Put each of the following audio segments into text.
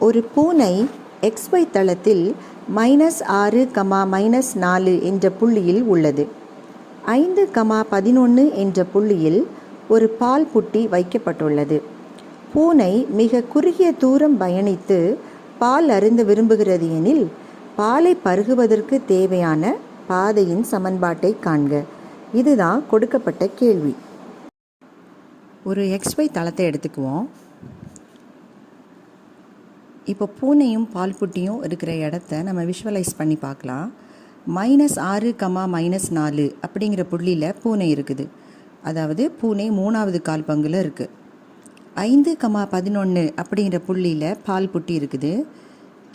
ஒரு பூனை XY தளத்தில் -6, -4 என்ற புள்ளியில் உள்ளது. 5, 11 என்ற புள்ளியில் ஒரு பால் புட்டி வைக்கப்பட்டுள்ளது. பூனை மிக குறுகிய தூரம் பயணித்து பால் அருந்த விரும்புகிறது எனில் பாலை பருகுவதற்கு தேவையான பாதையின் சமன்பாட்டை காண்க. இதுதான் கொடுக்கப்பட்ட கேள்வி. ஒரு XY தளத்தை எடுத்துக்குவோம். இப்போ பூனையும் பால் புட்டியும் இருக்கிற இடத்த நம்ம விஷுவலைஸ் பண்ணி பார்க்கலாம். -6, -4 அப்படிங்கிற புள்ளியில் பூனை இருக்குது. அதாவது பூனை 3வது கால் பங்கில் இருக்குது. 5, 11 அப்படிங்கிற புள்ளியில் பால் புட்டி இருக்குது.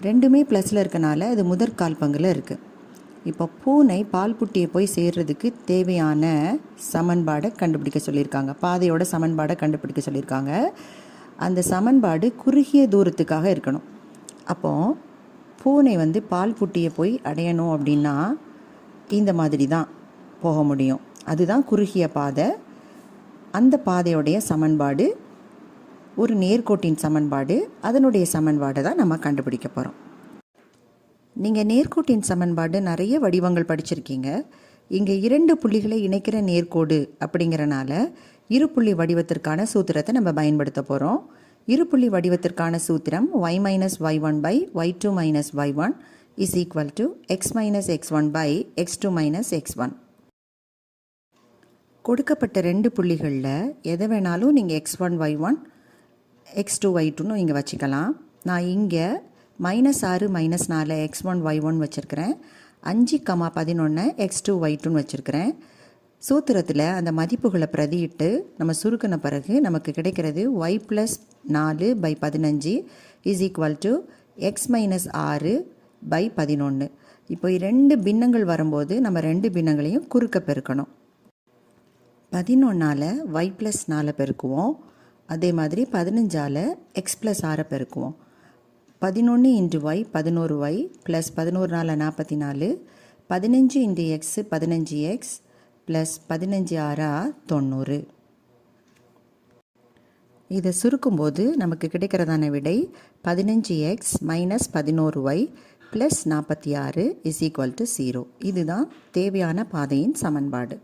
ரெண்டுமே ப்ளஸில் இருக்கனால அது முதற் கால் பங்கில் இருக்குது. இப்போ பூனை பால் புட்டியை போய் சேர்றதுக்கு தேவையான சமன்பாடை கண்டுபிடிக்க சொல்லியிருக்காங்க. பாதையோட சமன்பாடை கண்டுபிடிக்க சொல்லியிருக்காங்க. அந்த சமன்பாடு குறுகிய தூரத்துக்காக இருக்கணும். அப்போது பூனை பால் புட்டியை போய் அடையணும் அப்படின்னா இந்த மாதிரி தான் போக முடியும். அதுதான் குறுகிய பாதை. அந்த பாதையோடைய சமன்பாடு ஒரு நேர்கோட்டின் சமன்பாடு. அதனுடைய சமன்பாடை தான் நம்ம கண்டுபிடிக்க போகிறோம். நீங்கள் நேர்கோட்டின் சமன்பாடு நிறைய வடிவங்கள் படிச்சிருக்கீங்க. இங்கே 2 புள்ளிகளை இணைக்கிற நேர்கோடு அப்படிங்கிறனால இருப்புள்ளி வடிவத்திற்கான சூத்திரத்தை நம்ம பயன்படுத்த போகிறோம். இருப்புள்ளி வடிவத்திற்கான சூத்திரம் y - y1 / y2 - y1 is equal to x - x1 / x2 - x1. கொடுக்கப்பட்ட 2 புள்ளிகளில் எதை வேணாலும் நீங்கள் x1 y1 x2 y2ன்னு நீங்கள் வச்சுக்கலாம். நான் இங்கே -6 -4 x1 y1 வச்சுருக்கிறேன். 5, 11 x2 y2ன்னு வச்சுருக்கிறேன். சூத்திரத்தில் அந்த மதிப்புகளை பிரதியிட்டு நம்ம சுருக்கின பிறகு நமக்கு கிடைக்கிறது y + 4/15 is equal to x - 6/11. இப்போ 2 பின்னங்கள் வரும்போது நம்ம 2 பின்னங்களையும் குறுக்க பெருக்கணும். 11ஆல் y + 4 பெருக்குவோம். அதே மாதிரி 15ஆல் x + 6 பெருக்குவோம். 11 × y 11y + 11 4 44, 15 × x 15x + 15 6 90. இதை சுருக்கும்போது நமக்கு கிடைக்கிறதான விடை 15x - 11y + 46 is equal to 0. இதுதான் தேவையான பாதையின் சமன்பாடு.